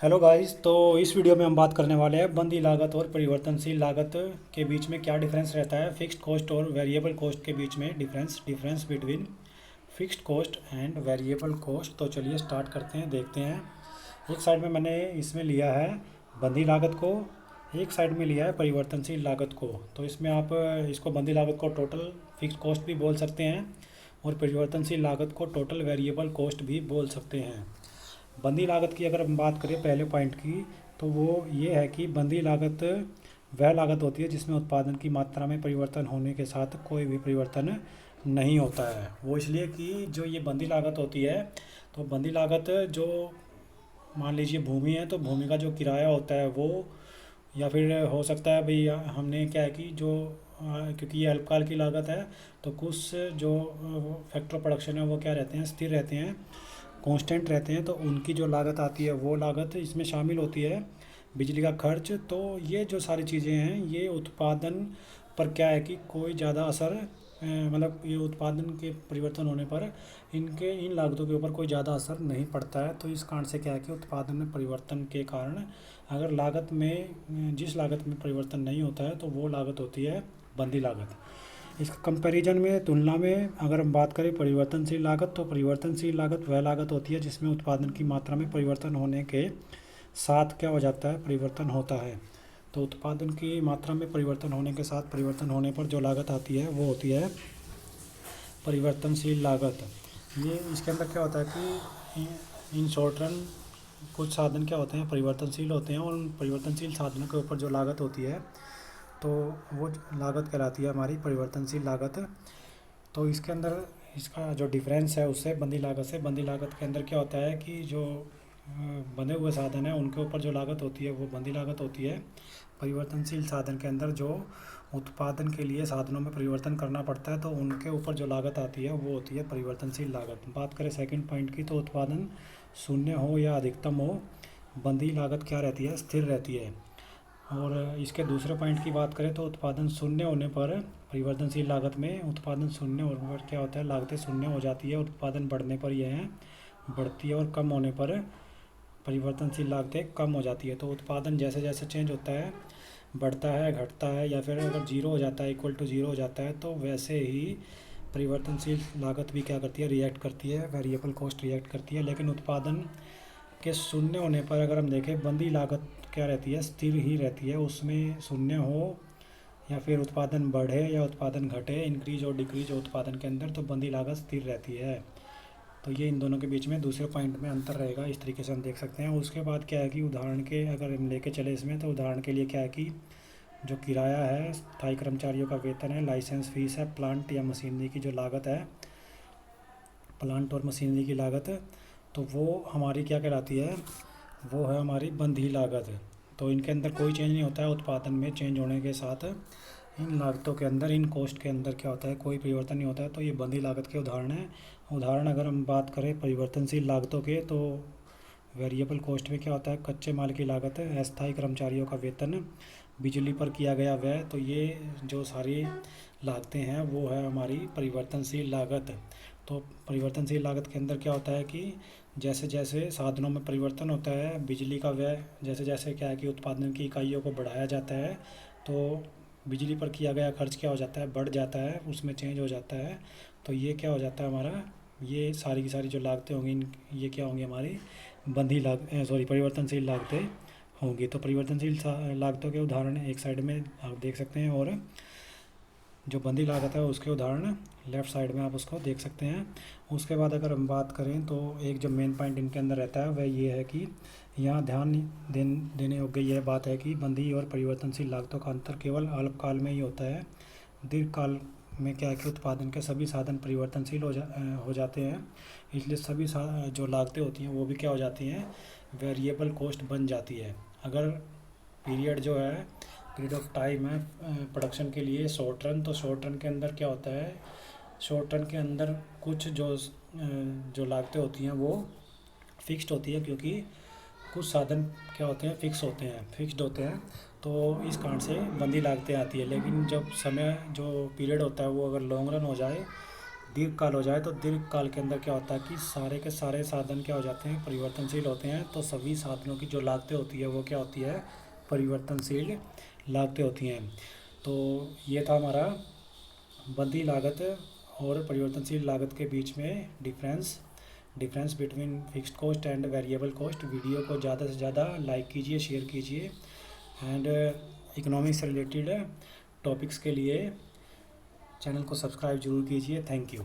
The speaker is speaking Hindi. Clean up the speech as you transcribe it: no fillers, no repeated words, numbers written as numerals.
Hello guys. तो इस वीडियो में हम बात करने वाले हैं बंदी लागत और परिवर्तनशील लागत के बीच में क्या डिफरेंस रहता है। फिक्स्ड कॉस्ट और वेरिएबल कॉस्ट के बीच में difference between fixed cost and variable cost. तो चलिए स्टार्ट करते हैं, देखते हैं। एक साइड में मैंने इसमें लिया है बंदी लागत को, एक साइड में लिया है परिवर्तनशील लागत को। तो इसमें आप इसको बंदी लागत को टोटल फिक्स्ड कॉस्ट भी बोल सकते हैं और परिवर्तनशील लागत को टोटल वेरिएबल कॉस्ट भी बोल सकते हैं। बंदी लागत की अगर हम बात करें पहले पॉइंट की, तो वो ये है कि बंदी लागत वह लागत होती है जिसमें उत्पादन की मात्रा में परिवर्तन होने के साथ कोई भी परिवर्तन नहीं होता है। वो इसलिए कि जो ये बंदी लागत होती है, तो बंदी लागत जो मान लीजिए भूमि है, तो भूमि का जो किराया होता है वो, या फिर हो सकता है भाई हमने क्या है कि जो क्योंकि ये अल्पकाल की लागत है, तो कुछ जो फैक्टर प्रोडक्शन है वो क्या रहते हैं, स्थिर रहते हैं, कांस्टेंट रहते हैं। तो उनकी जो लागत आती है वो लागत इसमें शामिल होती है। बिजली का खर्च, तो ये जो सारी चीज़ें हैं ये उत्पादन पर क्या है कि कोई ज़्यादा असर मतलब ये उत्पादन के परिवर्तन होने पर इन लागतों के ऊपर कोई ज़्यादा असर नहीं पड़ता है। तो इस कारण से क्या है कि उत्पादन में परिवर्तन के कारण अगर लागत में जिस लागत में परिवर्तन नहीं होता है तो वो लागत होती है बंदी लागत। इसका कंपैरिजन में, तुलना में अगर हम बात करें परिवर्तनशील लागत, तो परिवर्तनशील लागत वह लागत होती है जिसमें उत्पादन की मात्रा में परिवर्तन होने के साथ क्या हो जाता है, परिवर्तन होता है। तो उत्पादन की मात्रा में परिवर्तन होने के साथ परिवर्तन होने पर जो लागत आती है वो होती है परिवर्तनशील लागत। ये इसके अंदर क्या होता है कि इन शॉर्ट रन कुछ साधन क्या होते हैं, परिवर्तनशील होते हैं, और उन परिवर्तनशील साधनों के ऊपर जो लागत होती है तो वो लागत कहलाती है हमारी परिवर्तनशील लागत। तो इसके अंदर इसका जो डिफरेंस है उससे बंदी लागत से, बंदी लागत के अंदर क्या होता है कि जो बंधे हुए साधन हैं उनके ऊपर जो लागत होती है वो बंदी लागत होती है। परिवर्तनशील साधन के अंदर जो उत्पादन के लिए साधनों में परिवर्तन करना पड़ता है तो उनके ऊपर जो लागत आती है वो होती है परिवर्तनशील लागत। बात करें सेकंड पॉइंट की, तो उत्पादन शून्य हो या अधिकतम हो, बंदी लागत क्या रहती है, स्थिर रहती है। और इसके दूसरे पॉइंट की बात करें तो उत्पादन शून्य होने पर, परिवर्तनशील लागत में उत्पादन शून्य होने पर क्या होता है, लागतें शून्य हो जाती है। उत्पादन बढ़ने पर यह बढ़ती है और कम होने पर परिवर्तनशील लागतें कम हो जाती है। तो उत्पादन जैसे जैसे चेंज होता है, बढ़ता है, घटता है, या फिर अगर जीरो हो जाता है, इक्वल टू जीरो हो जाता है, तो वैसे ही परिवर्तनशील लागत भी क्या करती है, रिएक्ट करती है, वेरिएबल कॉस्ट रिएक्ट करती है। लेकिन उत्पादन के शून्य होने पर अगर हम देखें, बंदी लागत क्या रहती है, स्थिर ही रहती है। उसमें शून्य हो या फिर उत्पादन बढ़े या उत्पादन घटे, इंक्रीज और डिक्रीज हो उत्पादन के अंदर, तो बंदी लागत स्थिर रहती है। तो ये इन दोनों के बीच में दूसरे पॉइंट में अंतर रहेगा, इस तरीके से हम देख सकते हैं। उसके बाद क्या है कि उदाहरण के अगर हम लेके चले इसमें, तो उदाहरण के लिए क्या है कि जो किराया है, स्थायी कर्मचारियों का वेतन है, लाइसेंस फीस है, प्लांट या मशीनरी की जो लागत है, प्लांट और मशीनरी की लागत, तो वो हमारी क्या कहलाती है, वो है हमारी बंधी लागत। तो इनके अंदर कोई चेंज नहीं होता है, उत्पादन में चेंज होने के साथ इन लागतों के अंदर, इन कॉस्ट के अंदर क्या होता है, कोई परिवर्तन नहीं होता है। तो ये बंधी लागत के उदाहरण हैं। उदाहरण अगर हम बात करें परिवर्तनशील लागतों के, तो वेरिएबल कॉस्ट में क्या होता है, कच्चे माल की लागत है, अस्थायी कर्मचारियों का वेतन, बिजली पर किया गया व्यय। तो ये जो सारी लागतें हैं वो है हमारी परिवर्तनशील लागत। तो परिवर्तनशील लागत के अंदर क्या होता है कि जैसे जैसे साधनों में परिवर्तन होता है, बिजली का व्यय जैसे जैसे क्या है कि उत्पादन की इकाइयों को बढ़ाया जाता है, तो बिजली पर किया गया खर्च क्या हो जाता है, बढ़ जाता है, उसमें चेंज हो जाता है। तो ये क्या हो जाता है हमारा, ये सारी की सारी जो लागतें होंगी ये क्या होंगी, हमारी परिवर्तनशील लागतें होंगी। तो परिवर्तनशील लागतों के उदाहरण एक साइड में आप देख सकते हैं, और जो बंदी लागत है उसके उदाहरण लेफ़्ट साइड में आप उसको देख सकते हैं। उसके बाद अगर हम बात करें, तो एक जो मेन पॉइंट इनके अंदर रहता है वह ये है कि यहाँ ध्यान देने योग्य यह बात है कि बंदी और परिवर्तनशील लागतों का अंतर केवल अल्पकाल में ही होता है। दीर्घकाल में क्या है कि उत्पादन के सभी साधन परिवर्तनशील हो जाते हैं, इसलिए सभी जो लागतें होती हैं वो भी क्या हो जाती हैं, वेरिएबल कॉस्ट बन जाती है। अगर पीरियड जो है, पीरियड ऑफ टाइम है प्रोडक्शन के लिए शॉर्ट रन, तो शॉर्ट रन के अंदर क्या होता है, शॉर्ट रन के अंदर कुछ जो लागतें होती हैं वो फिक्स्ड होती है, क्योंकि कुछ साधन क्या होते हैं, फिक्स्ड होते हैं। तो इस कारण से बंदी लागतें आती है। लेकिन जब समय जो पीरियड होता है वो अगर लॉन्ग रन हो जाए, दीर्घकाल हो जाए तो दीर्घकाल के अंदर क्या होता है कि सारे के सारे साधन क्या हो जाते हैं, परिवर्तनशील होते हैं। तो सभी साधनों की जो लागतें होती है वो क्या होती है, परिवर्तनशील लागतें होती हैं। तो ये था हमारा बंधी लागत और परिवर्तनशील लागत के बीच में difference between fixed cost and variable cost. Video को ज़्यादा से ज़्यादा लाइक कीजिए, शेयर कीजिए एंड इकोनॉमिक्स से रिलेटेड टॉपिक्स के लिए चैनल को सब्सक्राइब जरूर कीजिए। Thank you.